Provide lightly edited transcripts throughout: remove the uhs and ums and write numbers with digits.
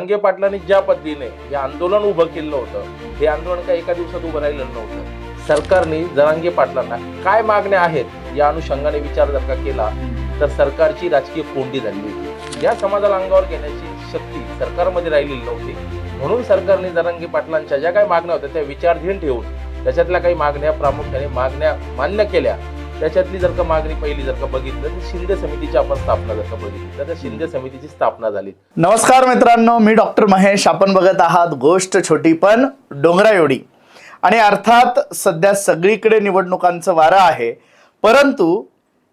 जरांगे पाटलांनी ज्या पद्धतीने हे आंदोलन उभं केलं होतं, हे आंदोलन काही एका दिवसात उभं राहिलेलं नव्हतं. सरकारने जरांगे पाटलांना काय मागण्या आहेत या अनुषंगाने विचार जर का केला तर सरकारची राजकीय कोंडी झाली होती. या समाजाला अंगावर घेण्याची शक्ती सरकारमध्ये राहिलेली नव्हती. म्हणून सरकारने जरांगे पाटलांच्या ज्या काही मागण्या होत्या त्या विचाराधीन ठेवून त्याच्यातल्या काही मागण्या प्रामुख्याने मान्य केल्या. त्याच्यातली जर का मागणी पहिली जर का बघितलं तर शिंदे समितीची आपण स्थापना जर का बघितली तर त्या शिंदे समितीची स्थापना झाली. नमस्कार मित्रांनो, मी डॉक्टर महेश. आपण बघत आहात गोष्ट छोटी पण डोंगरा एवढी. आणि अर्थात सध्या सगळीकडे निवडणुकांचं वारं आहे, परंतु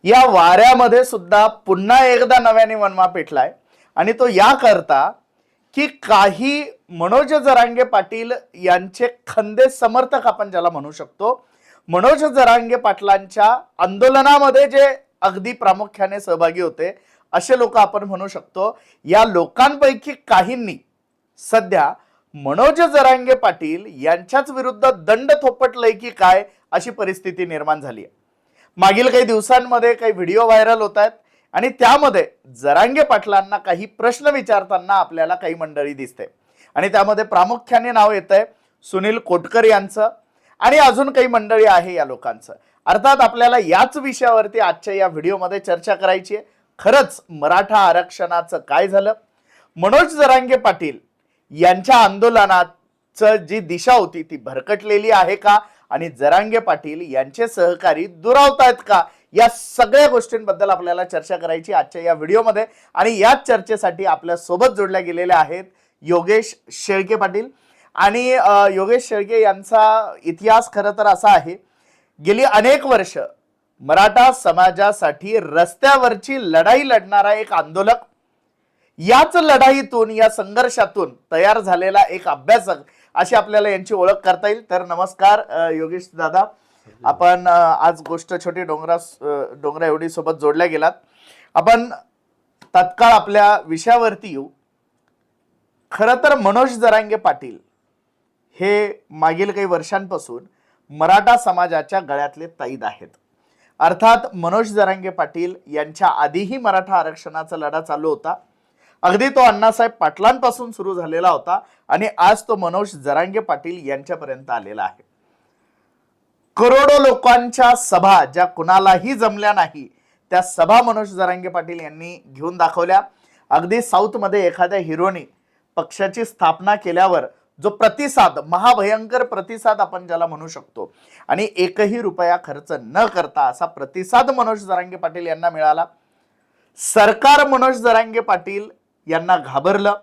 या वाऱ्यामध्ये सुद्धा पुन्हा एकदा नव्याने वणवा पेटलाय. आणि तो याकरता की काही मनोज जरांगे पाटील यांचे खंदे समर्थक आपण ज्याला म्हणू शकतो, मनोज जरांगे पाटलांच्या आंदोलनामध्ये जे अगदी प्रामुख्याने सहभागी होते असे लोक आपण म्हणू शकतो. या लोकांपैकी काहींनी सध्या मनोज जरांगे पाटील यांच्याच विरुद्ध दंड थोपटलंय की काय अशी परिस्थिती निर्माण झाली आहे. मागील काही दिवसांमध्ये काही व्हिडिओ व्हायरल होत आहेत आणि त्यामध्ये जरांगे पाटलांना काही प्रश्न विचारताना आपल्याला काही मंडळी दिसते आणि त्यामध्ये प्रामुख्याने नाव येतंय सुनील कोटकर यांचं आणि अजून काही मंडळी आहे या लोकांचं. अर्थात आपल्याला याच विषयावरती आजच्या या व्हिडिओमध्ये चर्चा करायची आहे. खरंच मराठा आरक्षणाचं काय झालं, मनोज जरांगे पाटील यांच्या आंदोलनाचं जी दिशा होती ती भरकटलेली आहे का आणि जरांगे पाटील यांचे सहकारी दुरावतायत का, या सगळ्या गोष्टींबद्दल आपल्याला चर्चा करायची आजच्या या व्हिडिओमध्ये. आणि याच चर्चेसाठी आपल्या सोबत जोडल्या गेलेल्या आहेत योगेश शेळके पाटील. आणि योगेश शेळके यांचा इतिहास खरं तर असा आहे, गेली अनेक वर्ष मराठा समाजासाठी रस्त्यावरची लढाई लढणारा एक आंदोलक, याच लढाईतून या संघर्षातून तयार झालेला एक अभ्यासक अशी आपल्याला यांची ओळख करता येईल. तर नमस्कार योगेश दादा, आपण आज गोष्ट छोटी डोंगरा एवढी सोबत जोडल्या गेलात. आपण तत्काळ आपल्या विषयावरती येऊ. खरं तर मनोज जरांगे पाटील हे मागील काही वर्षांपासून मराठा समाजाच्या गळ्यातले ताईद आहेत. अर्थात मनोज जरांगे पाटील यांच्या आधीही मराठा आरक्षणाचा लढा चालू होता. अगदी तो अण्णासाहेब पाटलांपासून सुरू झालेला होता आणि आज तो मनोज जरांगे पाटील यांच्यापर्यंत आलेला आहे. करोडो लोकांच्या सभा ज्या कुणालाही जमल्या नाही त्या सभा मनोज जरांगे पाटील यांनी घेऊन दाखवल्या. अगदी साऊथमध्ये एखाद्या हिरोनी पक्षाची स्थापना केल्यावर जो प्रतिसाद, महाभयंकर प्रतिसाद आपण ज्याला म्हणू शकतो, आणि एकही रुपया खर्च न करता असा प्रतिसाद मनोज जरांगे पाटील यांना मिळाला. सरकार मनोज जरांगे पाटील यांना घाबरलं.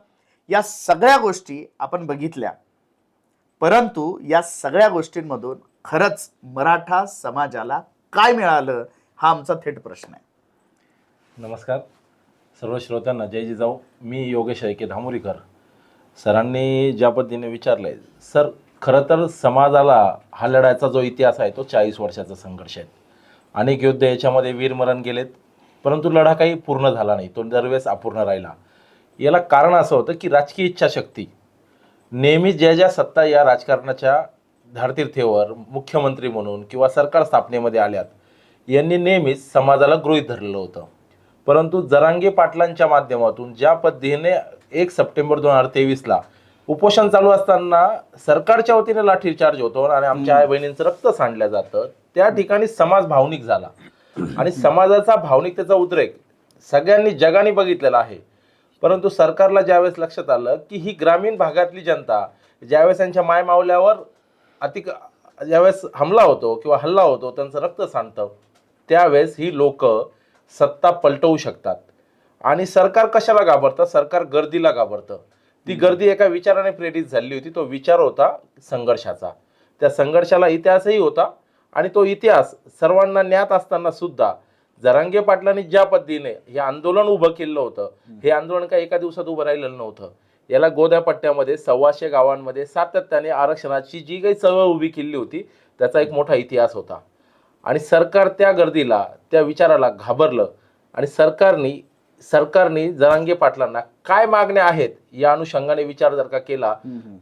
या सगळ्या गोष्टी आपण बघितल्या, परंतु या सगळ्या गोष्टींमधून खरंच मराठा समाजाला काय मिळालं हा आमचा थेट प्रश्न आहे. नमस्कार सर्व श्रोत्यांना, जय जिजाऊ. मी योगेश शेळके धामुरीकर. सरांनी ज्या पद्धतीने विचारलंय, सर खरं तर समाजाला हा लढायचा जो इतिहास आहे तो 40 वर्षाचा संघर्ष आहे. अनेक युद्ध याच्यामध्ये वीरमरण गेलेत, परंतु लढा काही पूर्ण झाला नाही, तो दरवेळेस अपूर्ण राहिला. याला कारण असं होतं की राजकीय इच्छाशक्ती नेहमी ज्या सत्ता या राजकारणाच्या धारतीर्थेवर मुख्यमंत्री म्हणून किंवा सरकार स्थापनेमध्ये आल्यात, यांनी नेहमीच समाजाला गृहीत धरलेलं होतं. परंतु जरांगे पाटलांच्या माध्यमातून ज्या पद्धतीने 1 सप्टेंबर 2023ला उपोषण चालू असताना सरकारच्या वतीने लाठीचार्ज होतो आणि आमच्या आई बहिणींचं रक्त सांडलं जातं, त्या ठिकाणी समाज भावनिक झाला आणि समाजाचा भावनिकतेचा उद्रेक सगळ्यांनी जगाने बघितलेला आहे. परंतु सरकारला ज्यावेळेस लक्षात आलं की ही ग्रामीण भागातली जनता ज्यावेळेस त्यांच्या मायमावल्यावर ज्यावेळेस हमला होतो किंवा हल्ला होतो, त्यांचं रक्त सांडतं, त्यावेळेस ही लोक सत्ता पलटवू शकतात. आणि सरकार कशाला घाबरतं? सरकार गर्दीला घाबरतं. ती गर्दी एका विचाराने प्रेरित झाली होती, तो विचार होता संघर्षाचा. त्या संघर्षाला इतिहासही होता आणि तो इतिहास सर्वांना ज्ञात असताना सुद्धा जरांगे पाटलांनी ज्या पद्धतीने हे आंदोलन उभं केलं होतं, हे आंदोलन काही एका दिवसात उभं राहिलेलं नव्हतं. याला गोद्या पट्ट्यामध्ये 125 गावांमध्ये सातत्याने आरक्षणाची जी काही चळवळ उभी केली होती त्याचा एक मोठा इतिहास होता. आणि सरकार त्या गर्दीला, त्या विचाराला घाबरलं आणि सरकारने जरांगे पाटलांना काय मागण्या आहेत या अनुषंगाने विचार जर का केला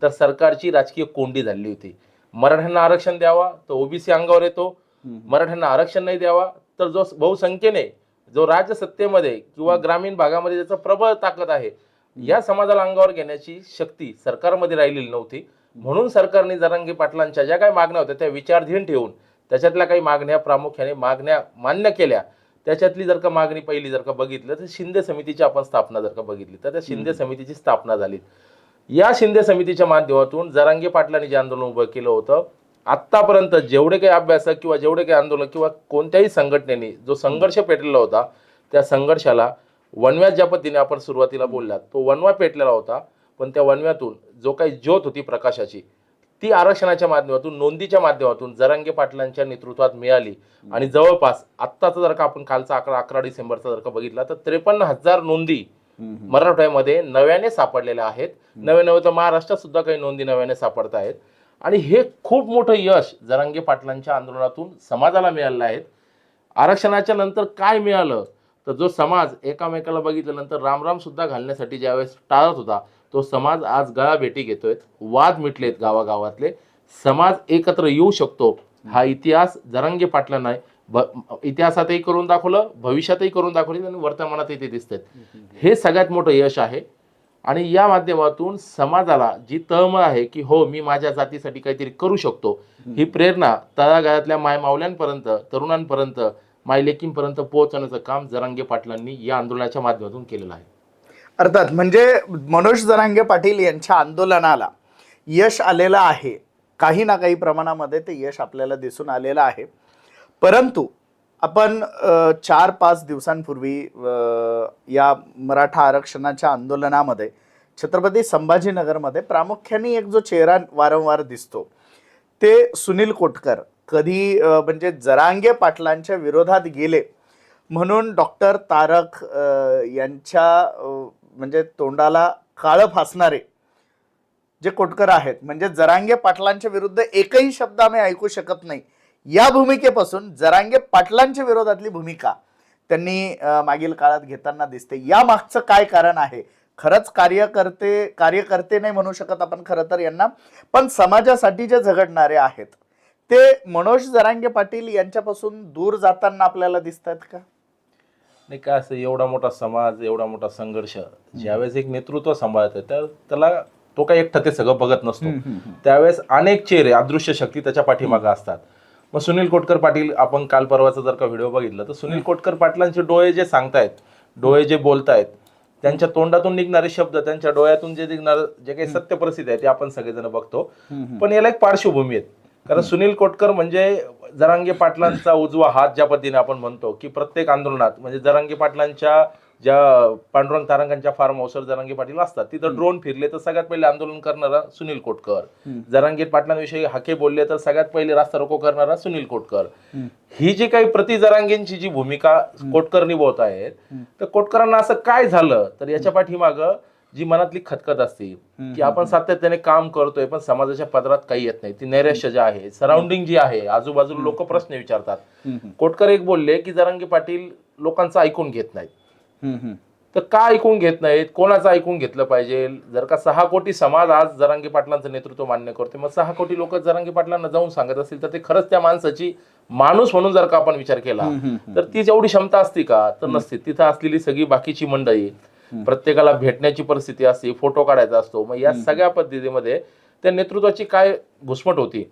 तर सरकारची राजकीय कोंडी झाली होती. मराठ्यांना आरक्षण द्यावा तो ओबीसी अंगावर येतो, मराठ्यांना आरक्षण नाही द्यावा तर जो बहुसंख्येने जो राज्य सत्तेमध्ये किंवा ग्रामीण भागामध्ये ज्याचं प्रबळ ताकद आहे या समाजाला अंगावर घेण्याची शक्ती सरकारमध्ये राहिलेली नव्हती. म्हणून सरकारने जरांगे पाटलांच्या ज्या काही मागण्या होत्या त्या विचाराधीन ठेवून त्याच्यातल्या काही मागण्या प्रामुख्याने मागण्या मान्य केल्या. त्याच्यातली जर का मागणी पहिली जर का बघितलं तर शिंदे समितीची आपण स्थापना जर का बघितली तर त्या शिंदे समितीची स्थापना झाली. या शिंदे समितीच्या माध्यमातून जरांगे पाटलांनी जे आंदोलन उभं केलं होतं, आत्तापर्यंत जेवढे काही अभ्यासक किंवा जेवढे काही आंदोलन किंवा कोणत्याही संघटनेने जो संघर्ष पेटलेला होता त्या संघर्षाला वणव्यात ज्या पद्धतीने आपण सुरुवातीला बोललात तो वणवा पेटलेला होता. पण त्या वणव्यातून जो काही ज्योत होती प्रकाशाची ती आरक्षणाच्या माध्यमातून नोंदीच्या माध्यमातून जरांगे पाटलांच्या नेतृत्वात मिळाली. आणि जवळपास आत्ताचा जर का आपण कालचा 11 डिसेंबरचा जर का बघितला तर 53,000 नोंदी मराठवाड्यामध्ये नव्याने सापडलेल्या आहेत. नव्या तर महाराष्ट्रात सुद्धा काही नोंदी नव्याने सापडत आहेत. आणि हे खूप मोठं यश जरांगे पाटलांच्या आंदोलनातून समाजाला मिळालं आहे. आरक्षणाच्या नंतर काय मिळालं तर जो समाज एकामेकाला बघितल्यानंतर रामराम सुद्धा घालण्यासाठी ज्यावेळेस टाळत होता तो समाज आज गळा भेटी घेतोय. वाद मिटलेत गावागावातले. समाज एकत्र येऊ शकतो हा इतिहास जरांगे पाटलांना इतिहासातही करून दाखवलं, भविष्यातही करून दाखवलं आणि वर्तमानातही ते दिसतात. हे सगळ्यात मोठं यश आहे. आणि या माध्यमातून समाजाला जी तळमळ आहे की हो मी माझ्या जातीसाठी काहीतरी करू शकतो ही प्रेरणा तळागाळातल्या मायमावल्यांपर्यंत तरुणांपर्यंत मायलेकींपर्यंत पोहोचवण्याचं काम जरांगे पाटलांनी या आंदोलनाच्या माध्यमातून केलेलं आहे. अर्थात म्हणजे मनोज जरांगे पाटील यांच्या आंदोलनाला यश आलेलं आहे. काही ना काही प्रमाणामध्ये ते यश आपल्याला दिसून आलेलं आहे. परंतु आपण 4-5 दिवसांपूर्वी या मराठा आरक्षणाच्या आंदोलनामध्ये छत्रपती संभाजीनगरमध्ये प्रामुख्याने एक जो चेहरा वारंवार दिसतो ते सुनील कोटकर. कधी म्हणजे जरांगे पाटलांच्या विरोधात गेले म्हणून डॉक्टर तारक यांच्या म्हणजे तोंडाला काळं फासणारे जे कोटकर आहेत, म्हणजे जरांगे पाटलांच्या विरुद्ध एकही शब्द आम्ही ऐकू शकत नाही, या भूमिकेपासून जरांगे पाटलांच्या विरोधातली भूमिका त्यांनी मागील काळात घेताना दिसते. या मागचं काय कारण आहे? खरंच कार्यकर्ते नाही म्हणू शकत आपण खरं तर यांना, पण समाजासाठी जे झगडणारे आहेत ते मनोज जरांगे पाटील यांच्यापासून दूर जाताना आपल्याला दिसतात का? नाही काय असं एवढा मोठा समाज एवढा मोठा संघर्ष ज्यावेळेस एक नेतृत्व सांभाळतं त्याला तो काही एकटा ते सगळं बघत नसतो. त्यावेळेस अनेक चेहरे अदृश्य शक्ती त्याच्या पाठीमागे असतात. मग सुनील कोटकर पाटील आपण काल परवाचा जर का व्हिडिओ बघितला तर सुनील कोटकर पाटलांचे डोळे जे सांगतायत, डोळे जे बोलतायत, त्यांच्या तोंडातून निघणारे शब्द, त्यांच्या डोळ्यातून जे निघणार जे काही सत्य परिस्थिती आहे ते आपण सगळेजण बघतो. पण याला एक पार्श्वभूमी आहे. कारण सुनील कोटकर म्हणजे जरांगे पाटलांचा उजवा हात ज्या पद्धतीने आपण म्हणतो की प्रत्येक आंदोलनात म्हणजे जरांगे पाटलांच्या ज्या पांडुरंग तारंगांच्या फार्म हाऊसवर जरांगे पाटील असतात तिथं ड्रोन फिरले तर सगळ्यात पहिले आंदोलन करणारा सुनील कोटकर. जरांगे पाटलांविषयी हाके बोलले तर सगळ्यात पहिले रास्ता रोको करणारा सुनील कोटकर. ही जी काही प्रति जरांगेंची जी भूमिका कोटकर निभवत आहेत तर कोटकरांना असं काय झालं तर याच्या पाठीमागं जी मनातली खतखत असते की आपण सातत्याने काम करतोय पण समाजाच्या पदरात काही येत नाही, ती नैराश्य जे आहे, सराउंडिंग जी आहे, आजूबाजूला लोक प्रश्न विचारतात. कोटकर एक बोलले की जरांगे पाटील लोकांचं ऐकून घेत नाहीत. तर का ऐकून घेत नाहीत, कोणाचं ऐकून घेतलं पाहिजे? जर का 6 कोटी समाज आज जरांगे पाटलांचं नेतृत्व मान्य करते, मग 6 कोटी लोक जरांगे पाटलांना जाऊन सांगत असतील तर ते खरंच त्या माणसाची माणूस म्हणून जर का आपण विचार केला तर ती जेवढी क्षमता असती का तर नसते. तिथं असलेली सगळी बाकीची मंडळी, प्रत्येकाला भेटण्याची परिस्थिती असते, फोटो काढायचा असतो, मग या सगळ्या पद्धतीमध्ये त्या नेतृत्वाची काय घुसमट होती.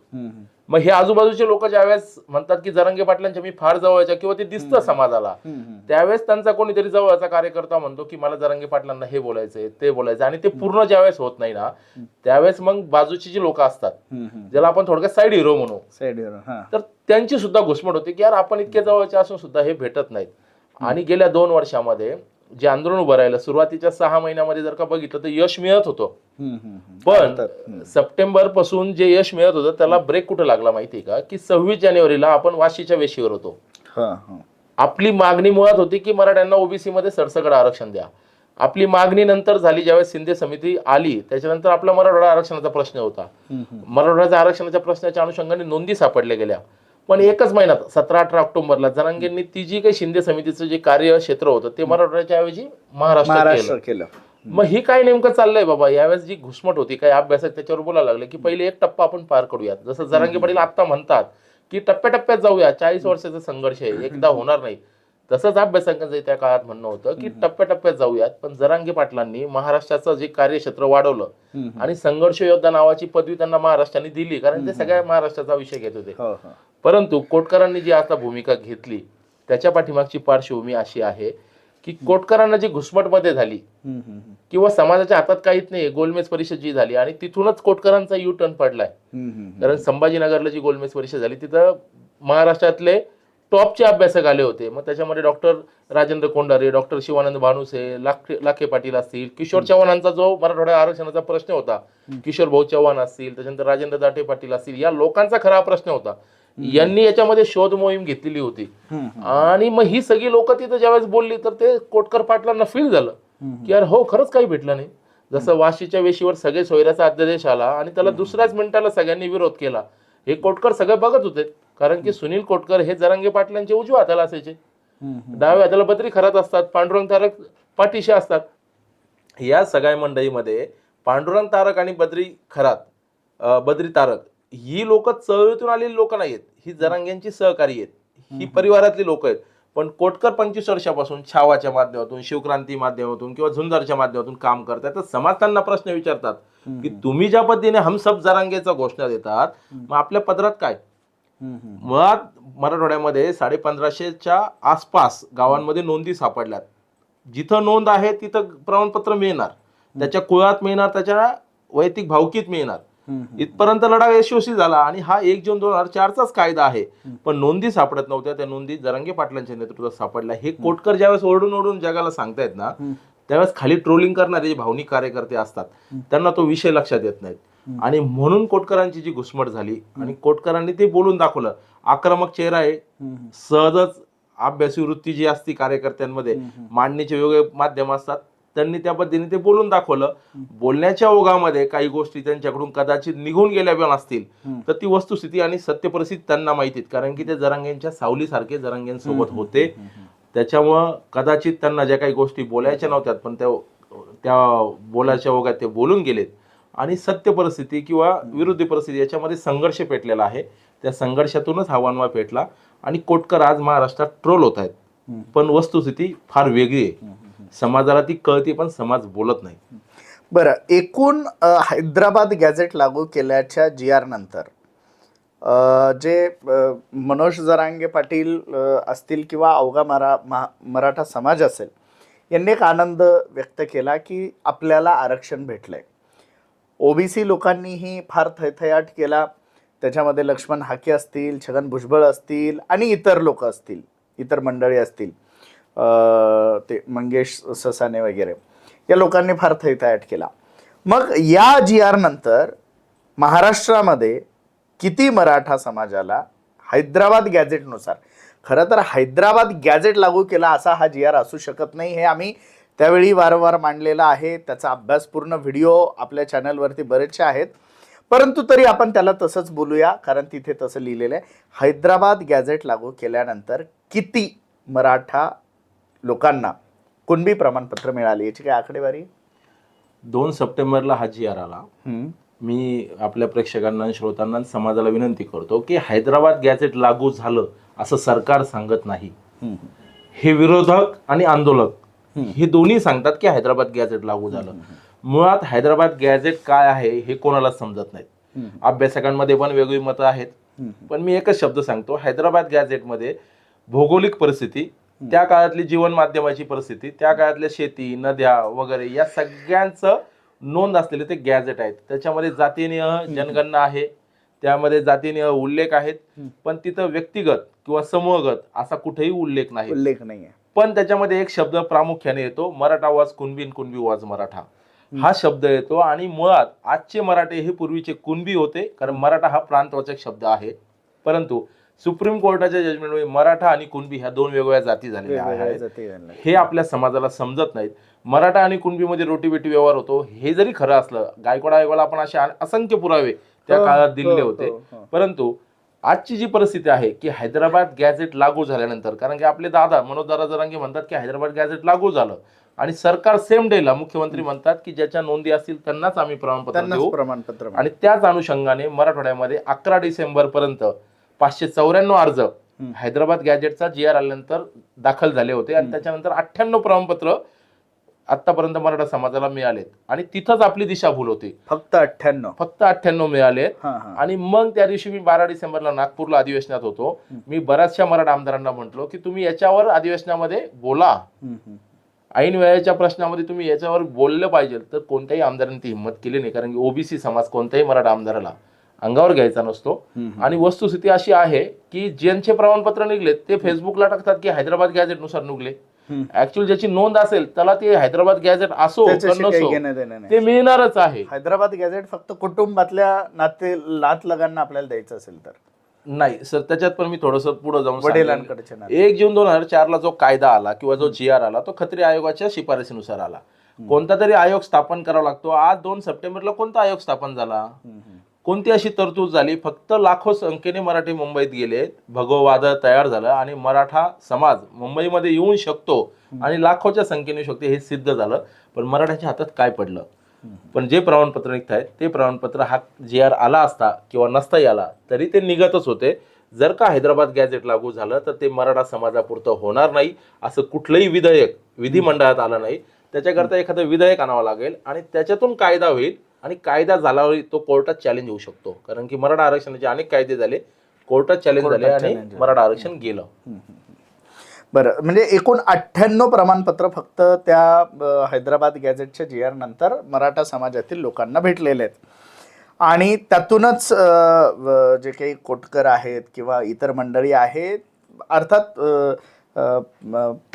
मग हे आजूबाजूचे लोक ज्यावेळेस म्हणतात की जरांगे पाटलांच्या मी फार जवळच्या किंवा ते दिसतं समाजाला, त्यावेळेस त्यांचा कोणीतरी जवळचा कार्यकर्ता म्हणतो की मला जरांगे पाटलांना हे बोलायचंय ते बोलायचं, आणि ते पूर्ण ज्यावेळेस होत नाही ना त्यावेळेस मग बाजूची जी लोक असतात ज्याला आपण थोडक्यात साईड हिरो म्हणू, तर त्यांची सुद्धा घुसमट होती की यार आपण इतके जवळचे असून सुद्धा हे भेटत नाहीत. आणि गेल्या 2 वर्षामध्ये जे आंदोलन उभं राहिलं सुरुवातीच्या 6 महिन्यामध्ये जर का बघितलं तर यश मिळत होतं, पण सप्टेंबर पासून जे यश मिळत होतं त्याला ब्रेक कुठं लागला माहितीये का की 26 जानेवारीला आपण वाशीच्या वेशीवर होतो. आपली मागणी मुळात होती की मराठ्यांना ओबीसी मध्ये सरसकट आरक्षण द्या. आपली मागणी नंतर झाली ज्यावेळेस शिंदे समिती आली त्याच्यानंतर आपला मराठवाडा आरक्षणाचा प्रश्न होता. मराठवाड्याच्या आरक्षणाच्या प्रश्नाच्या अनुषंगाने नोंदी सापडल्या गेल्या, पण एकच महिन्यात 17-18 ऑक्टोबरला जरांगेंनी ती जी काही शिंदे समितीचं जे कार्यक्षेत्र होतं ते मराठवाड्याच्या ऐवजी महाराष्ट्र केलं. मग ही काय नेमकं चाललंय बाबा? यावेळेस जी घुसमट होती काही अभ्यासात त्याच्यावर बोलायला लागले की पहिले एक टप्पा आपण पार करूयात. जसं जरांगे पाटील आता म्हणतात की टप्प्याटप्प्यात जाऊया, 40 वर्षाचा संघर्ष आहे, एकदा होणार नाही. तसंच अभ्यासकांचं त्या काळात म्हणणं होतं की टप्प्याटप्प्यात जाऊयात, पण जरांगे पाटलांनी महाराष्ट्राचं जे कार्यक्षेत्र वाढवलं आणि संघर्ष योद्धा नावाची पदवी त्यांना महाराष्ट्राने दिली, कारण ते सगळ्या महाराष्ट्राचा विषय घेत होते. परंतु कोटकरांनी जी आता भूमिका घेतली त्याच्या पाठीमागची पार्श्वभूमी अशी आहे की कोटकरांना जी घुसमटमध्ये झाली किंवा समाजाच्या हातात काहीच नाही, गोलमेज परिषद जी झाली आणि तिथूनच कोटकरांचा यू टर्न पडलाय. कारण संभाजीनगरला जी गोलमेज परिषद झाली तिथं महाराष्ट्रातले टॉपचे अभ्यासक आले होते. मग त्याच्यामध्ये डॉक्टर राजेंद्र कोंडारे, डॉक्टर शिवानंद भानुसे, लाखे पाटील असतील, किशोर चव्हाणांचा जो मराठवाड्या आरक्षणाचा प्रश्न होता, किशोर भाऊ चव्हाण असतील, त्याच्यानंतर राजेंद्र दाटे पाटील असतील, या लोकांचा खरा प्रश्न होता. यांनी याच्यामध्ये शोध मोहीम घेतलेली होती. आणि मग ही सगळी लोक तिथं ज्यावेळेस बोलली तर ते कोटकर पाटलांना फील झालं की यार हो खरंच काही भेटलं नाही. जसं वाशीच्या वेशीवर सगळे सोयऱ्याचा अध्यादेश आला आणि त्याला दुसऱ्याच मिनिटाला सगळ्यांनी विरोध केला. हे कोटकर सगळे बघत होते, कारण की सुनील कोटकर हे जरांगे पाटलांचे उजव्या हाताला असायचे, डाव्या हाताला बद्री खरात असतात, पांडुरंग तारक पाठीशी असतात. या सगळ्या मंडळीमध्ये पांडुरंग तारक आणि बद्री तारक ही लोक चळवळीतून आलेली लोक नाहीत, ही जरांगेंची सहकारी आहेत, ही परिवारातली लोक आहेत. पण कोटकर 25 वर्षापासून छावाच्या माध्यमातून, शिवक्रांती माध्यमातून किंवा झुंजारच्या माध्यमातून काम करतात. तर समाज त्यांना प्रश्न विचारतात की तुम्ही ज्या पद्धतीने हम सब जरांगेचा घोषणा देतात, मग आपल्या पदरात काय? मुळात मराठवाड्यामध्ये 1550च्या आसपास गावांमध्ये नोंदी सापडल्यात. जिथं नोंद आहे तिथं प्रमाणपत्र मिळणार, त्याच्या कुळात मिळणार, त्याच्या वैयक्तिक भावकीत मिळणार. इथपर्यंत लढा यशस्वी झाला आणि हा 1 जून 2004चाच कायदा आहे. पण नोंदी सापडत नव्हत्या, त्या नोंदी जरांगे पाटलांच्या नेतृत्वात सापडल्या. हे कोटकर ज्यावेळेस ओरडून जगाला सांगतायत ना, त्यावेळेस खाली ट्रोलिंग करणारे जे भावनिक कार्यकर्ते असतात त्यांना तो विषय लक्षात येत नाहीत. आणि म्हणून कोटकरांची जी घुसमट झाली आणि कोटकरांनी ते बोलून दाखवलं. आक्रमक चेहरा आहे, सहजच अभ्यासी वृत्ती जी असती कार्यकर्त्यांमध्ये, मांडणीचे वेगवेगळे माध्यम असतात, त्यांनी त्या पद्धतीने ते बोलून दाखवलं. बोलण्याच्या ओघामध्ये काही गोष्टी त्यांच्याकडून कदाचित निघून गेल्या पण असतील, तर ती वस्तुस्थिती आणि सत्य परिस्थिती त्यांना माहितीत, कारण की ते जरांगेंच्या सावलीसारखे जरांगेंसोबत होते. त्याच्यामुळं कदाचित त्यांना ज्या काही गोष्टी बोलायच्या नव्हत्यात पण त्या बोलायच्या ओघात ते बोलून गेलेत. आणि सत्य परिस्थिती किंवा विरुद्ध परिस्थिती याच्यामध्ये संघर्ष पेटलेला आहे. त्या संघर्षातूनच हा वनवा पेटला आणि कोटकर आज महाराष्ट्रात ट्रोल होत आहेत. पण वस्तुस्थिती फार वेगळी आहे. समाजाला ती कळते पण समाज बोलत नाही. बरं, एकूण हैदराबाद गॅझेट लागू केल्याच्या GR नंतर जे मनोज जरांगे पाटील असतील किंवा अवघा मराठा समाज असेल, यांनी एक आनंद व्यक्त केला की आपल्याला आरक्षण भेटलंय. OBC लोकांनीही फार थैथयाट केला. त्याच्यामध्ये लक्ष्मण हाके असतील, छगन भुजबळ असतील आणि इतर लोक असतील, इतर मंडळी असतील, ते मंगेश ससाने वगैरे, या लोकांनी फार थैथयाट केला. मग या GR नंतर महाराष्ट्रामध्ये किती मराठा समाजाला हैदराबाद गॅझेटनुसार, खरं तर हैदराबाद गॅझेट लागू केला असा हा GR असू शकत नाही, हे आम्ही त्यावेळी वारंवार मांडलेला आहे. त्याचा अभ्यासपूर्ण व्हिडिओ आपल्या चॅनलवरती बरेचसे आहेत. परंतु तरी आपण त्याला तसंच बोलूया, कारण तिथे तसं लिहिलेलं आहे. हैदराबाद गॅझेट लागू केल्यानंतर किती मराठा लोकांना कुणबी प्रमाणपत्र मिळाली, याची काय आकडेवारी? 2 सप्टेंबरला हा GR आला. मी आपल्या प्रेक्षकांना, श्रोतांना, समाजाला विनंती करतो की हैदराबाद गॅझेट लागू झालं असं सरकार सांगत नाही. हे विरोधक आणि आंदोलक हे दोन्ही सांगतात की हैदराबाद गॅझेट लागू झालं. मुळात हैदराबाद गॅझेट काय आहे हे कोणाला समजत नाही. अभ्यासकांमध्ये पण वेगळी मतं आहेत. पण मी एकच शब्द सांगतो, हैदराबाद गॅझेटमध्ये भौगोलिक परिस्थिती, त्या काळातली जीवन माध्यमाची परिस्थिती, त्या काळातल्या शेती, नद्या वगैरे या सगळ्यांचं नोंद असलेले ते गॅझेट आहेत. त्याच्यामध्ये जातीय जनगणना आहे, त्यामध्ये जातीय उल्लेख आहेत, पण तिथं व्यक्तिगत किंवा समूहगत असा कुठेही उल्लेख नाही. पण त्याच्यामध्ये एक शब्द प्रामुख्याने येतो, मराठा वाज कुणबी, कुणबी वाज मराठा, हा शब्द येतो. आणि मुळात आजचे मराठे हे पूर्वीचे कुणबी होते, कारण मराठा हा प्रांतवाचक शब्द आहे. परंतु सुप्रीम कोर्टाच्या जजमेंटमुळे मराठा आणि कुणबी ह्या 2 वेगवेगळ्या जाती झालेल्या आहेत. हे आपल्या समाजाला समजत नाहीत. मराठा आणि कुणबीमध्ये रोटीबेटी व्यवहार होतो, हे जरी खरं असलं, गायकवाड आयोगाला आपण असे असंख्य पुरावे त्या काळात दिलेले होते. परंतु आजची जी परिस्थिती आहे की हैदराबाद गॅझेट लागू झाल्यानंतर, कारण की आपले दादा मनोज दादा जरांगे म्हणतात की हैदराबाद गॅझेट लागू झालं आणि सरकार सेम डेला, मुख्यमंत्री म्हणतात की ज्याच्या नोंदी असतील त्यांनाच आम्ही प्रमाणपत्र देऊ. आणि त्याच अनुषंगाने मराठवाड्यामध्ये 11 डिसेंबर पर्यंत 594 अर्ज हैदराबाद गॅजेटचा GR आल्यानंतर दाखल झाले होते आणि त्याच्यानंतर 98 प्रमाणपत्र आतापर्यंत मराठा समाजाला मिळालेत आणि तिथंच आपली दिशाभूल होती. फक्त 98. फक्त 98 मिळालेत. आणि मग त्या दिवशी मी 12 डिसेंबरला नागपूरला अधिवेशनात होतो. मी बऱ्याचशा मराठा आमदारांना म्हटलो की तुम्ही याच्यावर अधिवेशनामध्ये बोला, ऐन वेळेच्या प्रश्नामध्ये तुम्ही याच्यावर बोललं पाहिजे. तर कोणत्याही आमदारांनी ती हिंमत केली नाही, कारण की ओबीसी समाज कोणत्याही मराठा आमदाराला अंगावर घ्यायचा नसतो. आणि वस्तुस्थिती अशी आहे की ज्यांचे प्रमाणपत्र निघले ते फेसबुकला टाकतात की हैदराबाद गॅझेट नुसार निघले. ऍक्च्युअली ज्याची नोंद असेल त्याला ते हैदराबाद गॅझेट असो नसो ते मिळणारच आहे. हैदराबाद गॅझेट फक्त कुटुंबातल्या नातलगांना आपल्याला द्यायचं असेल तर नाही सर, त्याच्यात पण मी थोडस पुढे जाऊन वडिलांकडचे 1 जून 2004 ला जो कायदा आला किंवा जो GR आला तो खत्री आयोगाच्या शिफारसीनुसार आला. कोणता तरी आयोग स्थापन करावा लागतो. आज 2 सप्टेंबरला कोणता आयोग स्थापन झाला? कोणती अशी तरतूद झाली? फक्त लाखो संख्येने मराठी मुंबईत गेले, भगवं वादळ तयार झालं आणि मराठा समाज मुंबईमध्ये येऊन शकतो आणि लाखोच्या संख्येने शकतो हे सिद्ध झालं. पण मराठ्याच्या हातात काय पडलं? पण जे प्रमाणपत्र निघत आहेत ते प्रमाणपत्र हा GR आला असता किंवा नसताही आला तरी ते निघतच होते. जर का हैदराबाद गॅझेट लागू झालं तर ते मराठा समाजापुरतं होणार नाही. असं कुठलंही विधेयक विधिमंडळात आलं नाही. त्याच्याकरता एखादं विधेयक आणावं लागेल आणि त्याच्यातून कायदा होईल आणि कायदा झाल्यावर तो कोर्टात चॅलेंज होऊ शकतो. कारण की मराठा आरक्षणाचे अनेक कायदे झाले, कोर्टात चॅलेंज झाले आणि मराठा आरक्षण गेलं. बरं, म्हणजे एकूण 98 प्रमाणपत्र फक्त त्या हैदराबाद गॅझेटच्या GR नंतर मराठा समाजातील लोकांना भेटलेले आहेत. आणि त्यातूनच जे काही कोटकर आहेत किंवा इतर मंडळी आहेत, अर्थात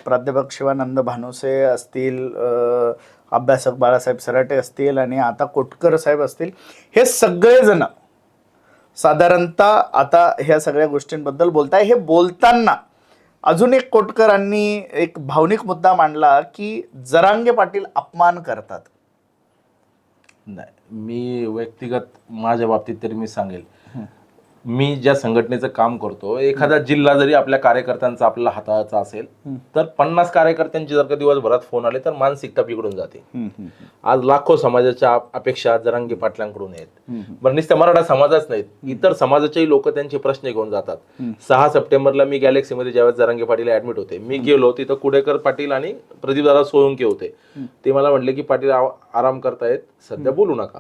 प्राध्यापक शिवानंद भानुसे असतील, अभ्यासक बाळासाहेब सराटे असतील आणि आता कोटकर साहेब असतील, हे सगळेजण साधारणतः आता ह्या सगळ्या गोष्टींबद्दल बोलताय. हे बोलताना अजून एक कोटकरांनी एक भावनिक मुद्दा मांडला की जरांगे पाटील अपमान करतात. नाही, मी व्यक्तिगत माझ्या बाबतीत तरी मी सांगेल, मी ज्या संघटनेचं काम करतो, एखादा जिल्हा जरी आपल्या कार्यकर्त्यांचा आपल्याला हाताळायचा असेल तर 50 कार्यकर्त्यांचे जर का दिवसभरात फोन आले तर मानसिकता बिघडून जाते. आज लाखो समाजाच्या अपेक्षा जरांगे पाटलांकडून आहेत. बरं, नुसत्या मराठा समाजाच नाहीत, इतर समाजाचेही लोक त्यांचे प्रश्न घेऊन जातात. 6 सप्टेंबरला मी गॅलेक्सीमध्ये ज्यावेळेस जरांगे पाटील ऍडमिट होते, मी गेलो तिथं कुडेकर पाटील आणि प्रदीपदादा सोळंके होते. ते मला म्हटले की पाटील आराम करतायत, सध्या बोलू नका.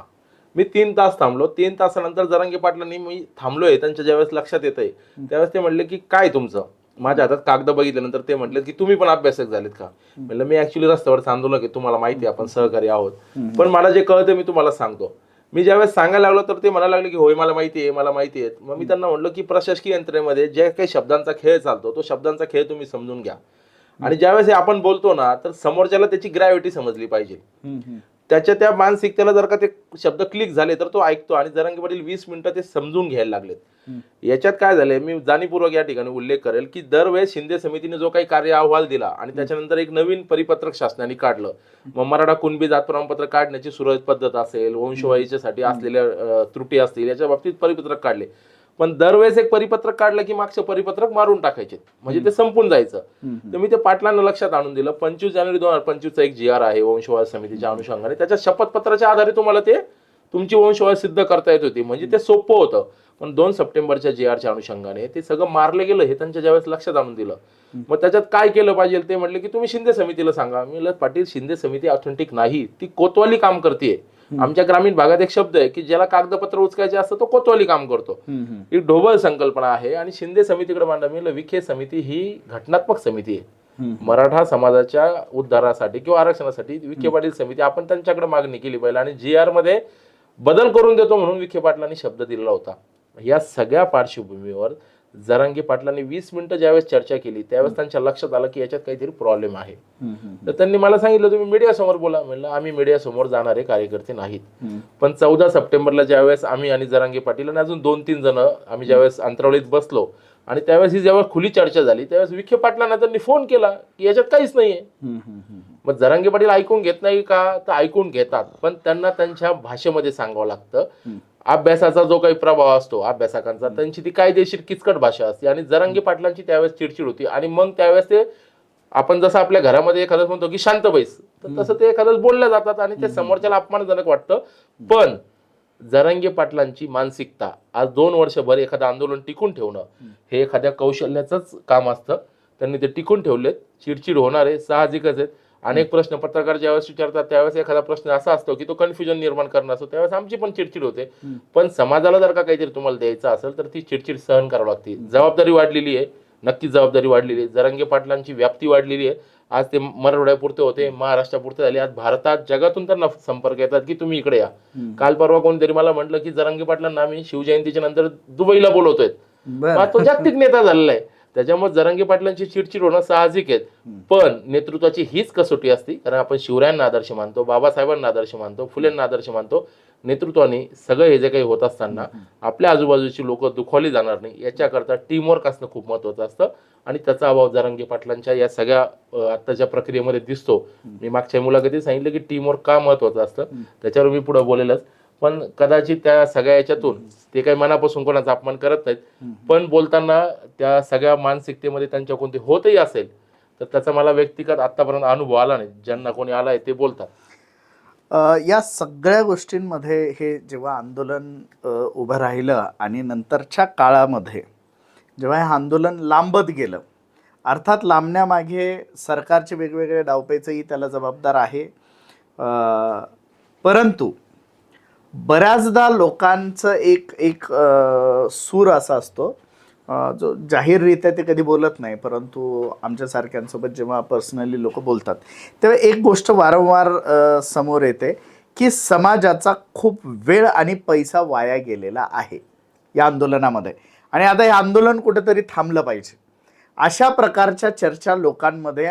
मी 3 तास थांबलो. 3 तासानंतर जरांगे पाटलांनी मी थांबलोय त्यांच्या ज्यावेळेस लक्षात येतंय त्यावेळेस ते म्हणले की काय तुमचं? माझ्या हातात कागद बघितल्यानंतर ते म्हटले की तुम्ही पण अभ्यासक झालेत का? म्हणलं मी ऍक्च्युली रस्त्यावर आंदोलन की तुम्हाला माहिती आहे आपण सहकारी आहोत, पण मला जे कळतं मी तुम्हाला सांगतो. मी ज्यावेळेस सांगायला लागलो तर ते म्हणायला लागले की होय मला माहिती आहे, मला माहिती आहे. मग मी त्यांना म्हणलो की प्रशासकीय यंत्रणेमध्ये जे काही शब्दांचा खेळ चालतो तो शब्दांचा खेळ तुम्ही समजून घ्या. आणि ज्यावेळेस आपण बोलतो ना तर समोरच्याला त्याची ग्रॅव्हिटी समजली पाहिजे. त्या मानसिकतेला जर का ते शब्द क्लिक झाले तर तो ऐकतो. आणि जरांगे पाटील 20 मिनिटं ते समजून घ्यायला लागलेत. याच्यात काय झालंय, मी जाणीवपूर्वक या ठिकाणी उल्लेख करेल की दरवेळेस शिंदे समितीने जो काही कार्य अहवाल दिला आणि त्याच्यानंतर एक नवीन परिपत्रक शासनाने काढलं, मग मराठा कुणबी जात प्रमाणपत्र काढण्याची सुरळीत पद्धत असेल, वंशवाहीच्यासाठी असलेल्या त्रुटी असतील, याच्या बाबतीत परिपत्रक काढले. पण दरवेळेस एक परिपत्रक काढलं की मागचं परिपत्रक मारून टाकायचे, म्हणजे ते संपून जायचं. तर मी ते पाटलांना लक्षात आणून दिलं. 25 जानेवारी 2025 एक GR आहे वंशवाद समितीच्या अनुषंगाने, त्याच्या शपथपत्राच्या आधारे तुम्हाला ते तुमची वंशवाद सिद्ध करता येत होती, म्हणजे ते सोपं होतं. पण 2 सप्टेंबरच्या GRच्या अनुषंगाने ते सगळं मारलं गेलं हे त्यांच्या ज्यावेळेस लक्षात आणून दिलं. मग त्याच्यात काय केलं पाहिजे ते म्हटले की तुम्ही शिंदे समितीला सांगा. मी म्हणलं पाटील शिंदे समिती ऑथेंटिक नाही, ती कोतवाली काम करते. आमच्या ग्रामीण भागात एक शब्द आहे की ज्याला कागदपत्र उचकायचे असतं तो कोतवाली काम करतो. ही ढोबळ संकल्पना आहे आणि शिंदे समितीकडे मांडा. मी विखे समिती ही घटनात्मक समिती आहे. मराठा समाजाच्या उद्धारासाठी किंवा आरक्षणासाठी विखे पाटील समिती आपण त्यांच्याकडे मागणी केली पाहिजे आणि GR मध्ये बदल करून देतो म्हणून विखे पाटलांनी शब्द दिलेला होता. या सगळ्या पार्श्वभूमीवर जरांगे पाटलांनी 20 मिनिटं ज्यावेळेस चर्चा केली त्यावेळेस त्यांच्या लक्षात आलं की याच्यात काहीतरी प्रॉब्लेम आहे. तर त्यांनी मला सांगितलं तुम्ही मीडिया समोर बोला. म्हणलं आम्ही मीडिया समोर जाणारे कार्यकर्ते नाहीत. पण 14 सप्टेंबरला ज्यावेळेस आम्ही आणि जरांगे पाटील आणि अजून 2-3 जण आम्ही ज्यावेळेस अंतरावलीत बसलो आणि त्यावेळेस ही जेव्हा खुली चर्चा झाली त्यावेळेस विखे पाटलांना त्यांनी फोन केला की याच्यात काहीच नाहीये. मग जरांगे पाटील ऐकून घेत नाही का? तर ऐकून घेतात, पण त्यांना त्यांच्या भाषेमध्ये सांगावं लागतं. अभ्यासाचा जो काही प्रभाव असतो अभ्यासकांचा, त्यांची ती कायदेशीर किचकट भाषा असते आणि जरांगे पाटलांची त्यावेळेस चिडचिड होती. आणि मग त्यावेळेस ते आपण जसं आपल्या घरामध्ये एखादं म्हणतो की शांत बैस, तर तसं ते एखादं बोलल्या जातात आणि ते समोरच्याला अपमानजनक वाटतं. पण जरांगे पाटलांची मानसिकता आज 2 वर्षभर एखादं आंदोलन टिकून ठेवणं हे एखाद्या कौशल्याचंच काम असतं. त्यांनी ते टिकून ठेवलेत. चिडचिड होणार आहे, साहजिकच आहेत. अनेक प्रश्न पत्रकार ज्यावेळेस विचारतात त्यावेळेस एखादा प्रश्न असा असतो की तो कन्फ्युजन निर्माण करणं असतो, त्यावेळेस आमची पण चिडचिड होते. पण समाजाला जर का काहीतरी तुम्हाला द्यायचं असेल तर ती चिडचिड सहन करावी लागते. जबाबदारी वाढलेली आहे, नक्कीच जबाबदारी वाढलेली आहे. जरांगे पाटलांची व्याप्ती वाढलेली आहे. आज ते मराठवाड्यापुरते होते, महाराष्ट्रापुरते झाले, आज भारतात जगातून त्यांना संपर्क येतात की तुम्ही इकडे या. काल परवा कोणतरी मला म्हटलं की जरांगे पाटलांना आम्ही शिवजयंतीच्या नंतर दुबईला बोलवतोय. मग तो जागतिक नेता झालेला आहे. त्याच्यामुळे जरांगे पाटलांची चिडचिड होणं साहजिक आहे. पण नेतृत्वाची हीच कसोटी असते, कारण आपण शिवरायांना आदर्श मानतो, बाबासाहेबांना आदर्श मानतो, फुलेंना आदर्श मानतो. नेतृत्वाने सगळं हे जे काही होत असताना आपल्या आजूबाजूची लोक दुखावली जाणार नाही याच्याकरता टीमवर्क असणं खूप महत्वाचं असतं. आणि त्याचा अभाव जरांगे पाटलांच्या या सगळ्या आत्ताच्या प्रक्रियेमध्ये दिसतो. मी मागच्या मुलाखतीत सांगितलं की टीमवर्क का महत्वाचं असतं, त्याच्यावर मी पुढे बोलेलच. पण कदाचित त्या सगळ्या याच्यातून ते काही मनापासून कोणाचा अपमान करत नाहीत, पण बोलताना त्या सगळ्या मानसिकतेमध्ये त्यांच्या कोणते होतही असेल तर त्याचा मला व्यक्तिगत आतापर्यंत अनुभव आला नाही. ज्यांना कोणी आलाय ते बोलतात. या सगळ्या गोष्टींमध्ये हे जेव्हा आंदोलन उभं राहिलं आणि नंतरच्या काळामध्ये जेव्हा हे आंदोलन लांबत गेलं, अर्थात लांबण्यामागे सरकारचे वेगवेगळे डावपेचही त्याला जबाबदार आहे. परंतु बऱ्याचदा लोकांचं एक एक सूर असा असतो जो जाहीररित्या ते कधी बोलत नाही, परंतु आमच्यासारख्यांसोबत जेव्हा पर्सनली लोक बोलतात तेव्हा एक गोष्ट वारंवार समोर येते की समाजाचा खूप वेळ आणि पैसा वाया गेलेला आहे या आंदोलनामध्ये आणि आता हे आंदोलन कुठेतरी थांबलं पाहिजे. अशा प्रकारच्या चर्चा लोकांमध्ये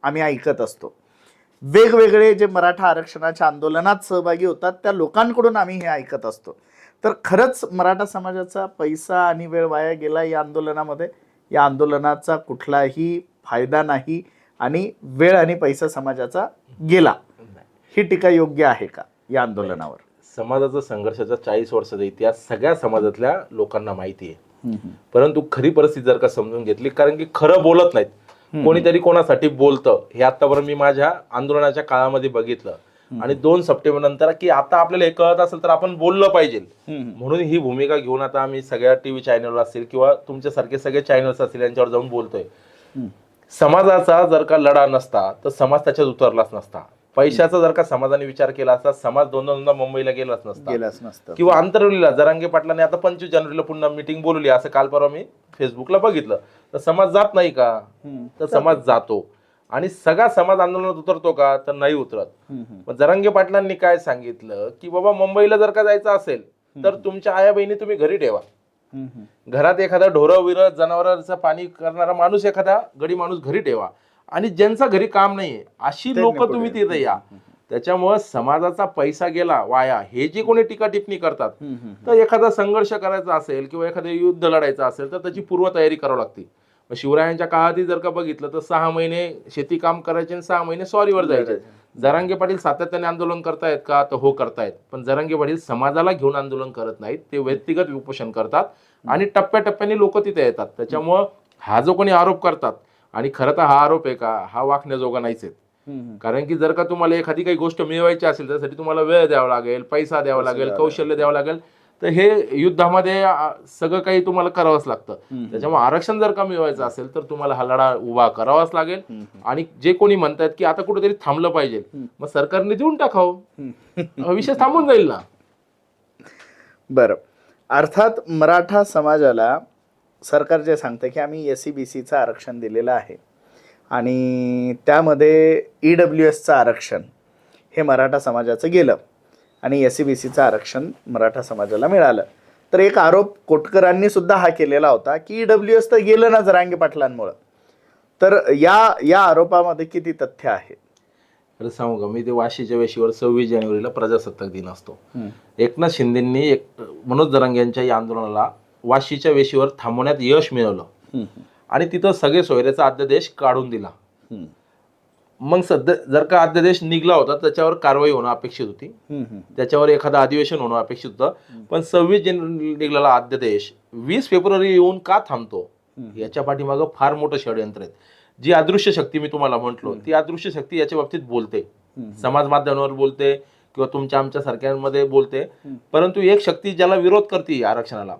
आम्ही ऐकत असतो. वेगवेगळे जे मराठा आरक्षणाच्या आंदोलनात सहभागी होतात त्या लोकांकडून आम्ही हे ऐकत असतो. तर खरंच मराठा समाजाचा पैसा आणि वेळ वाया गेला या आंदोलनामध्ये? या आंदोलनाचा कुठलाही फायदा नाही आणि वेळ आणि पैसा समाजाचा गेला, ही टीका योग्य आहे का या आंदोलनावर? समाजाचा संघर्षाचा 40 वर्षाचा इतिहास सगळ्या समाजातल्या लोकांना माहिती आहे. परंतु खरी परिस्थिती जर का समजून घेतली, कारण की खरं बोलत नाहीत, कोणीतरी कोणासाठी बोलतं, हे आतापर्यंत मी माझ्या आंदोलनाच्या काळामध्ये बघितलं. आणि 2 सप्टेंबर नंतर की आता आपल्याला हे कळत असेल तर आपण बोललं पाहिजे, म्हणून ही भूमिका घेऊन आता आम्ही सगळ्या टीव्ही चॅनल असतील किंवा तुमच्यासारखे सगळे चॅनल्स असतील यांच्यावर जाऊन बोलतोय. समाजाचा जर का लढा नसता तर समाज त्याच्यात उतरलाच नसता. पैशाचा जर का समाजाने विचार केला असता समाज दोनदा मुंबईला गेलाच नसता. किंवा आंतरवलीला जरांगे पाटलांनी आता 25 जानेवारीला पुन्हा मीटिंग बोलवली असं काल परवा मी फेसबुकला बघितलं. तर समाज जात नाही का? तर समाज जातो. आणि सगळा समाज आंदोलनात उतरतो का? तर नाही उतरत. मग जरांगे पाटलांनी काय सांगितलं की बाबा मुंबईला जर का जायचं असेल तर तुमच्या आया बहिणी तुम्ही घरी ठेवा. घरात एखादा ढोरं विरं जनावरांचं पाणी करणारा माणूस, एखादा गडी माणूस घरी ठेवा. आणि ज्यांचा घरी काम नाहीये अशी लोक तुम्ही तिथे या. त्याच्यामुळे समाजाचा पैसा गेला वाया, हे जे कोणी टीका टिप्पणी करतात, तर एखादा संघर्ष करायचा असेल किंवा एखादं युद्ध लढायचं असेल तर त्याची पूर्वतयारी करावी लागते. शिवरायांच्या काळातही जर का बघितलं तर 6 महिने शेती काम करायचे आणि 6 महिने स्वारीवर जायचे. जरांगे पाटील सातत्याने आंदोलन करतायत का? तर हो करतायत. पण जरांगे पाटील समाजाला घेऊन आंदोलन करत नाहीत, ते व्यक्तिगत उपोषण करतात आणि टप्प्याटप्प्याने लोक तिथे येतात. त्याच्यामुळं हा जो कोणी आरोप करतात, आणि खरं तर हा आरोप आहे का, हा वाकण्याजोगा नाहीच आहे. कारण की जर का तुम्हाला एखादी काही गोष्ट मिळवायची असेल त्यासाठी तुम्हाला वेळ द्यावा लागेल, पैसा द्यावा लागेल, कौशल्य द्यावं लागेल. तर हे युद्धामध्ये सगळं काही तुम्हाला करावंच लागतं. त्याच्यामुळे आरक्षण जर का मिळवायचं असेल तर तुम्हाला हा लढा उभा करावाच लागेल. आणि जे कोणी म्हणतात की आता कुठेतरी थांबलं पाहिजे, मग सरकारने देऊन टाकावं, विषय थांबून जाईल ना. बरं, अर्थात मराठा समाजाला सरकार जे सांगतं की आम्ही SC-BCचं आरक्षण दिलेलं आहे आणि त्यामध्ये EWSचं आरक्षण हे मराठा समाजाचं गेलं आणि SC-BCचं आरक्षण मराठा समाजाला मिळालं. तर एक आरोप कोटकरांनी सुद्धा हा केलेला होता की EWS तर गेलं ना जरांगे पाटलांमुळं. तर या आरोपामध्ये किती तथ्य आहे? तर सांगू का, मी ते वाशीच्या वेशीवर 26 जानेवारीला प्रजासत्ताक दिन असतो. एकनाथ शिंदेंनी मनोज जरांगे यांच्या या आंदोलनाला वाशीच्या वेशीवर थांबवण्यात यश मिळवलं आणि तिथं सगळे सोयऱ्याचा अध्यादेश काढून दिला. मग सध्या जर का अध्यादेश निघला होता त्याच्यावर कारवाई होणं अपेक्षित होती, त्याच्यावर एखादं अधिवेशन होणं अपेक्षित होतं. पण 26 जानेवारी निघालेला अध्यादेश 20 फेब्रुवारी येऊन का थांबतो, याच्या पाठीमागं फार मोठं षडयंत्र आहे. जी अदृश्य शक्ती मी तुम्हाला म्हटलो ती अदृश्य शक्ती याच्या बाबतीत बोलते, समाज माध्यमांवर बोलते किंवा तुमच्या आमच्या सारख्यांमध्ये बोलते, परंतु एक शक्ती ज्याला विरोध करते आरक्षणाला,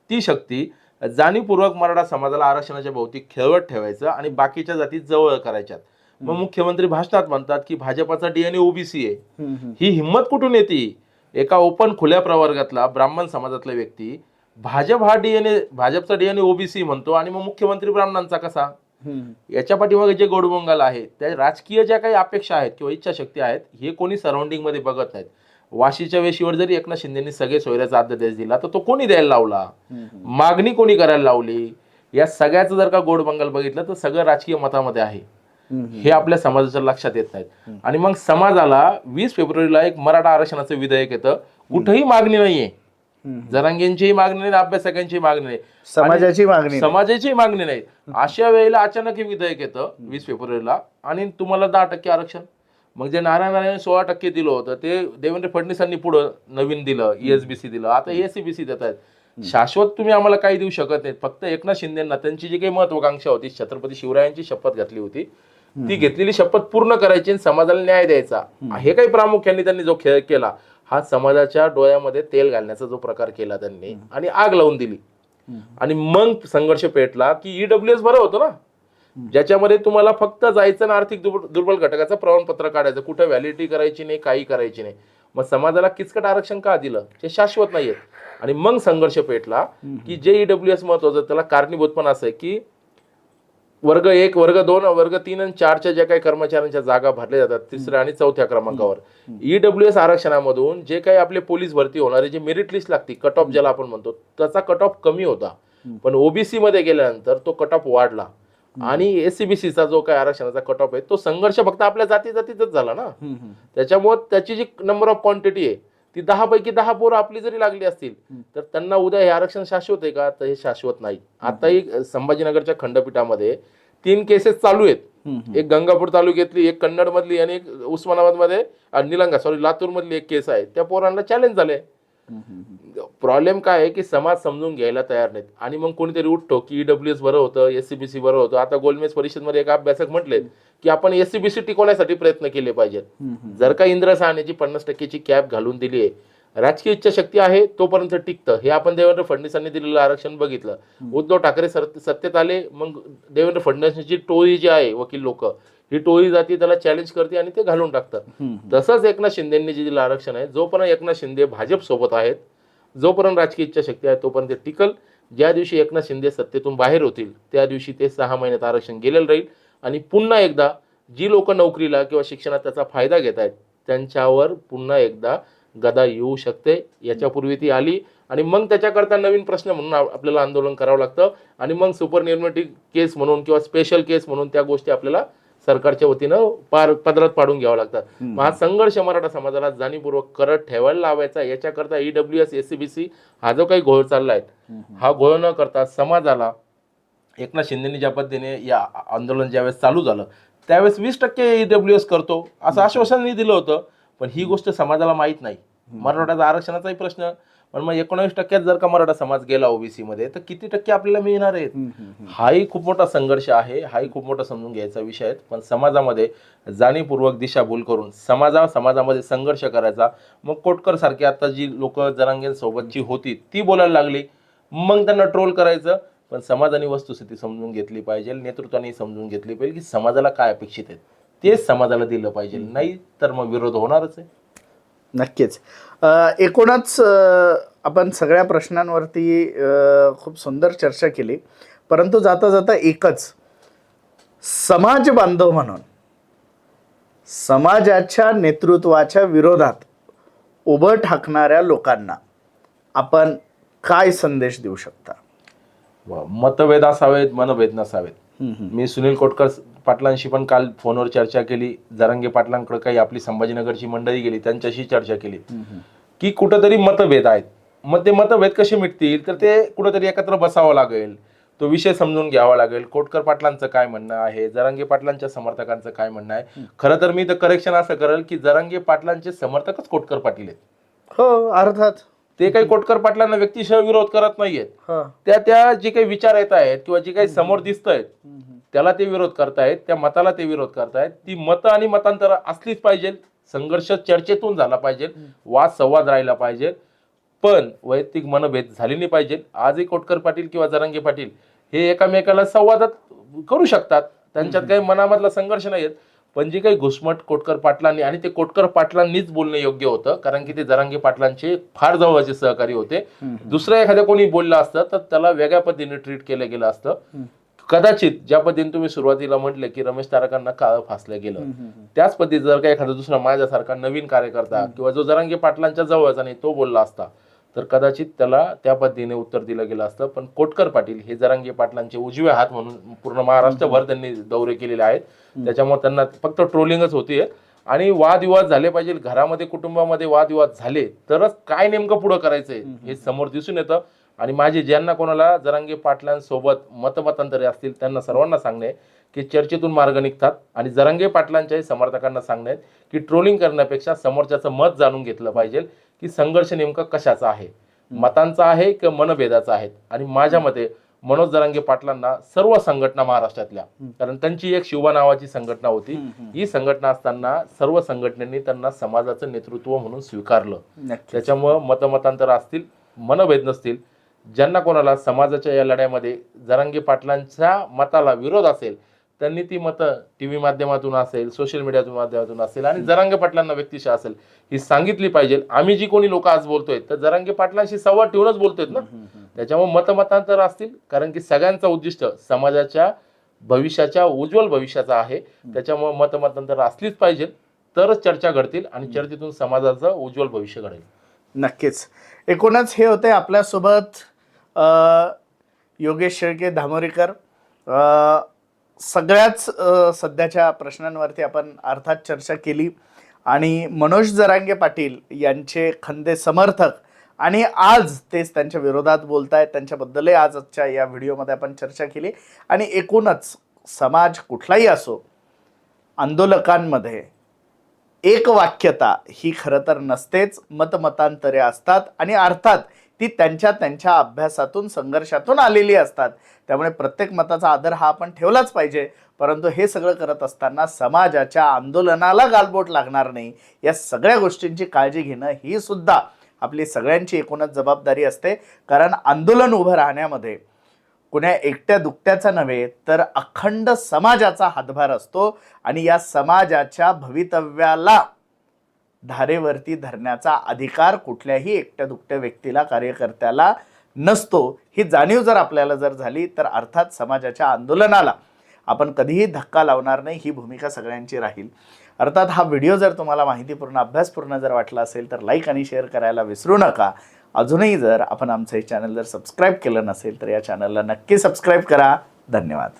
ती शक्ती जाणीवपूर्वक मराठा समाजाला आरक्षणाच्या भोवती खेळवत ठेवायचं आणि बाकीच्या जाती जवळ करायच्यात. मग मुख्यमंत्री भाषणात म्हणतात की भाजपाचा डीएनए ओबीसी आहे. ही हिंमत कुठून येते? एका ओपन खुल्या प्रवर्गातला ब्राह्मण समाजातला व्यक्ती भाजपचा डीएनए ओबीसी म्हणतो आणि मग मुख्यमंत्री ब्राह्मणांचा कसा? याच्या पाठीमागे जे गोडबोंगाल आहे, त्या राजकीय ज्या काही अपेक्षा आहेत किंवा इच्छाशक्ती आहेत, हे कोणी सराउंडिंग मध्ये बघत नाहीत. वाशीच्या वेशीवर जरी एकनाथ शिंदेनी सगळे सोयऱ्याचा अध्यादेश दिला तर तो कोणी द्यायला लावला? मागणी कोणी करायला लावली? या सगळ्याचं जर का गोडबंगाल बघितलं तर सगळं राजकीय मतामध्ये आहे. हे आपल्या समाजाच्या लक्षात येत नाहीत. आणि मग समाजाला 20 फेब्रुवारीला एक मराठा आरक्षणाचं विधेयक येतं, कुठेही मागणी नाहीये. जरांगेंचीही मागणी नाही, अभ्यासकांची मागणी नाही, समाजाची मागणी नाही. अशा वेळेला अचानक हे विधेयक येतं 20 फेब्रुवारीला आणि तुम्हाला 10% आरक्षण. मग जे नारायण 16% दिलं होतं ते देवेंद्र फडणवीसांनी पुढं नवीन दिलं, ESBC दिलं, आता एसईबीसी देत आहेत. शाश्वत तुम्ही आम्हाला काही देऊ शकत नाहीत. फक्त एकनाथ शिंदेना त्यांची जी काही महत्वाकांक्षा होती, छत्रपती शिवरायांची शपथ घातली होती, ती घेतलेली शपथ पूर्ण करायची आणि समाजाला न्याय द्यायचा. हे काही प्रामुख्याने त्यांनी जो खेळ केला, हा समाजाच्या डोळ्यामध्ये तेल घालण्याचा जो प्रकार केला त्यांनी आणि आग लावून दिली. आणि मग संघर्ष पेटला की EWS बरं होतं ना, ज्याच्यामध्ये तुम्हाला फक्त जायचं ना आर्थिक दुर्बल घटकाचं प्रमाणपत्र काढायचं, कुठं व्हॅलिडिटी करायची नाही, काही करायची नाही. मग समाजाला किचकट आरक्षण का दिलं? ते शाश्वत नाहीये. आणि मग संघर्ष पेटला की जे EWS महत्वाचं, त्याला कारणीभूत पण असं आहे की वर्ग 1, वर्ग 2, वर्ग 3 आणि 4च्या ज्या काही कर्मचाऱ्यांच्या जागा भरल्या जातात 3ऱ्या आणि 4थ्या क्रमांकावर, EWS आरक्षणामधून जे काही आपले पोलीस भरती होणारे जे मेरिट लिस्ट लागते, कट ऑफ ज्याला आपण म्हणतो, त्याचा कट ऑफ कमी होता. पण ओबीसी मध्ये गेल्यानंतर तो कट ऑफ वाढला आणि एससीबीसीचा जो काही आरक्षणाचा कट ऑफ आहे तो संघर्ष फक्त आपल्या जातीच झाला ना. त्याच्यामुळे त्याची जी नंबर ऑफ क्वांटिटी आहे ती 10 पैकी 10 पोरं आपली जरी लागली असतील तर त्यांना उद्या हे आरक्षण शाश्वत आहे का? तर हे शाश्वत नाही. आताही संभाजीनगरच्या खंडपीठामध्ये 3 केसेस चालू आहेत. एक गंगापूर तालुक्यातली, एक कन्नड मधली आणि एक उस्मानाबाद मध्ये लातूर मधली एक केस आहे. त्या पोरांना चॅलेंज झाले. प्रॉब्लेम काय आहे की समाज समजून घ्यायला तयार नाहीत आणि मग कोणीतरी उठतो की EWS बरं होतं, एससीबीसी बरं होतं. आता गोलमेज परिषदमध्ये एक अभ्यासक म्हटले की आपण एससीबीसी टिकवण्यासाठी प्रयत्न केले पाहिजेत. जर का इंदिरा साहनीची 50%ची कॅप घालून दिली आहे, राजकीय इच्छाशक्ती आहे तोपर्यंत टिकतं. हे आपण देवेंद्र फडणवीसांनी दिलेलं आरक्षण बघितलं. उद्धव ठाकरे सत्तेत आले, मग देवेंद्र फडणवीसांची टोळी जी आहे वकील लोक, ही टोळी जाती त्याला चॅलेंज करते आणि ते घालून टाकतात. तसंच एकनाथ शिंदेंनी जे दिलं आरक्षण आहे, जोपर्यंत एकनाथ शिंदे भाजप सोबत आहेत, जोपर्यंत राजकीय इच्छाशक्ती आहे तोपर्यंत ते टिकल. ज्या दिवशी एकनाथ शिंदे सत्तेतून बाहेर होतील त्या दिवशी ते 6 महिन्यात आरक्षण गेलेलं राहील आणि पुन्हा एकदा जी लोक नोकरीला किंवा शिक्षणात त्याचा फायदा घेत आहेत त्यांच्यावर पुन्हा एकदा गदा येऊ शकते. याच्यापूर्वी ती आली आणि मग त्याच्याकरता नवीन प्रश्न म्हणून आपल्याला आंदोलन करावं लागतं आणि मग सुपरन्युमॅरिटी केस म्हणून किंवा स्पेशल केस म्हणून त्या गोष्टी आपल्याला सरकारच्या वतीनं पदरात पाडून घ्यावं लागतात. मग हा संघर्ष मराठा समाजाला जाणीवपूर्वक करत ठेवायला लावायचा. याच्याकरता EWS, एससीबीसी हा जो काही घोळ चाललाय, हा घोळ न करता समाजाला एकनाथ शिंदेनी ज्या पद्धतीने या आंदोलन ज्यावेळेस चालू झालं त्यावेळेस 20% EWS करतो असं आश्वासनही दिलं होतं. पण ही गोष्ट समाजाला माहीत नाही. मराठा आरक्षणाचाही प्रश्न, पण मग 19% जर का मराठा समाज गेला ओबीसी मध्ये तर किती टक्के आपल्याला मिळणार आहेत? हाही खूप मोठा संघर्ष आहे, हाही खूप मोठा समजून घ्यायचा विषय आहे. पण समाजामध्ये जाणीवपूर्वक दिशाभूल करून समाजामध्ये संघर्ष करायचा. मग कोटकर सारखी आता जी लोक जरांगेंसोबतची होती ती बोलायला लागली, मग त्यांना ट्रोल करायचं. पण समाजाने वस्तुस्थिती समजून घेतली पाहिजे, नेतृत्वाने समजून घेतली पाहिजे की समाजाला काय अपेक्षित आहे तेच समाजाला दिलं पाहिजे, नाही तर मग विरोध होणारच आहे. नक्कीच. एकूणच आपण सगळ्या प्रश्नांवरती खूप सुंदर चर्चा केली, परंतु जाता जाता एकच, समाज बांधव म्हणून समाजाच्या नेतृत्वाच्या विरोधात उभं ठाकणाऱ्या लोकांना आपण काय संदेश देऊ शकता? मतभेद असावेत, मनभेद नसावेत. मी सुनील कोटकर पाटलांशी पण काल फोनवर चर्चा केली. जरांगे पाटलांकडे काही आपली संभाजीनगरची मंडळी गेली, त्यांच्याशी चर्चा केली की कुठंतरी मतभेद आहेत. मग ते मतभेद कसे मिटतील? तर ते कुठंतरी एकत्र बसावं लागेल, तो विषय समजून घ्यावा लागेल. कोटकर पाटलांचं काय म्हणणं आहे, जरांगे पाटलांच्या समर्थकांचं काय म्हणणं आहे. खरं तर मी तर करेक्शन असं करेल की जरांगे पाटलांचे समर्थकच कोटकर पाटील आहेत. हो, अर्थात ते काही कोटकर पाटलांना व्यक्तिशः विरोध करत नाहीयेत. त्या जे काही विचार येत आहेत किंवा जे काही समोर दिसत आहेत त्याला ते विरोध करतायत, त्या मताला ते विरोध करतायत. ती मतं आणि मतांतर असलीच पाहिजे, संघर्ष चर्चेतून झाला पाहिजे, वाद संवाद राहिला पाहिजे, पण वैयक्तिक मनभेद झाले नाही पाहिजे. आजही कोटकर पाटील किंवा जरांगे पाटील हे एकमेकाला संवादात करू शकतात, त्यांच्यात काही मनामधला संघर्ष नाही आहेत. पण जी काही घुसमट कोटकर पाटलांनी, आणि ते कोटकर पाटलांनीच बोलणं योग्य होतं, कारण की ते जरांगे पाटलांचे फार जवळचे सहकारी होते. दुसरं एखाद्या कोणी बोललं असतं तर त्याला वेगळ्या पद्धतीने ट्रीट केलं गेलं असतं. कदाचित ज्या पद्धतीने तुम्ही सुरुवातीला म्हटलं की रमेश तारकांना काळं फासलं गेलं, त्याच पद्धतीने जर का एखादा दुसरा माझ्यासारखा नवीन कार्यकर्ता किंवा जो जरांगे पाटलांच्या जवळचा नाही तो बोलला असता तर कदाचित त्याला त्या पद्धतीने उत्तर दिलं गेलं असतं. पण कोटकर पाटील हे जरांगे पाटलांचे उजवे हात म्हणून पूर्ण महाराष्ट्रभर त्यांनी दौरे केलेले आहेत. त्याच्यामुळे त्यांना फक्त ट्रोलिंगच होतीये. आणि वादविवाद झाले पाहिजे, घरामध्ये कुटुंबामध्ये वादविवाद झाले तरच काय नेमकं पुढं करायचंय हे समोर दिसून येतं. आणि माझे ज्यांना कोणाला जरांगे पाटलांसोबत मतमतांतरे असतील त्यांना सर्वांना सांगणे की चर्चेतून मार्ग निघतात. आणि जरांगे पाटलांच्याही समर्थकांना सांगणे की ट्रोलिंग करण्यापेक्षा समोरच्याचं मत जाणून घेतलं पाहिजे की संघर्ष नेमका कशाचा आहे, मतांचा आहे किंवा मनभेदाचा आहे. आणि माझ्या मते मनोज जरांगे पाटलांना सर्व संघटना महाराष्ट्रातल्या, कारण त्यांची एक शिवबा नावाची संघटना होती, ही संघटना असताना सर्व संघटनेनी त्यांना समाजाचं नेतृत्व म्हणून स्वीकारलं. त्याच्यामुळं मतमतांतर असतील, मनभेद नसतील, ज्यांना कोणाला समाजाच्या या लढ्यामध्ये जरांगे पाटलांच्या मताला विरोध असेल त्यांनी ती मतं टीव्ही माध्यमातून असेल, सोशल मीडियातून माध्यमातून असेल आणि जरांगे पाटलांना व्यक्तिशः असेल ही सांगितली पाहिजे. आम्ही जी कोणी लोक आज बोलतोय तर जरांगे पाटलांशी संवाद ठेवूनच बोलतोय ना. त्याच्यामुळे मतमतांतर असतील, कारण की सगळ्यांचं उद्दिष्ट समाजाच्या भविष्याच्या, उज्ज्वल भविष्याचा आहे. त्याच्यामुळे मतमतांतर असलीच पाहिजे तरच चर्चा घडतील आणि चर्चेतून समाजाचं उज्ज्वल भविष्य घडेल. नक्कीच. एकूणच हे होते आपल्यासोबत योगेश शेळके धामोरीकर. सगळ्याच सध्याच्या प्रश्नांवरती आपण अर्थात चर्चा केली आणि मनोज जरांगे पाटील यांचे खंदे समर्थक आणि आज तेच त्यांच्या विरोधात बोलतायत त्यांच्याबद्दलही आजच्या या व्हिडिओमध्ये आपण चर्चा केली. आणि एकूणच समाज कुठलाही असो, आंदोलकांमध्ये एकवाक्यता ही खरं तर नसतेच, मतमतांतरे असतात आणि अर्थात ती त्यांच्या त्यांच्या अभ्यासातून, संघर्षातून आलेली असतात. त्यामुळे प्रत्येक मताचा आदर हा आपण ठेवलाच पाहिजे. परंतु हे सगळं करत असताना समाजाच्या आंदोलनाला गालबोट लागणार नाही या सगळ्या गोष्टींची काळजी घेणं ही सुद्धा आपली सगळ्यांची एकूणच जबाबदारी असते. कारण आंदोलन उभं राहण्यामध्ये कुण्या एकट्या दुकट्याचा नव्हे तर अखंड समाजाचा हातभार असतो आणि या समाजाच्या भवितव्याला धारेवरती धरण्याचा अधिकार कुठल्याही एकट्या दुकट्या व्यक्तीला, कार्यकर्त्याला नसतो. ही जाणीव जर आपल्याला झाली तर अर्थात समाजाच्या आंदोलनाला आपण कधीही धक्का लावणार नाही, ही भूमिका सगळ्यांची राहील. अर्थात हा व्हिडिओ जर तुम्हाला माहितीपूर्ण, अभ्यासपूर्ण जर वाटला असेल तर लाईक आणि शेअर करायला विसरू नका. अजूनही जर आपण आमचं हे चॅनल सबस्क्राईब केलं नसेल तर या चॅनलला नक्की सबस्क्राईब करा. धन्यवाद.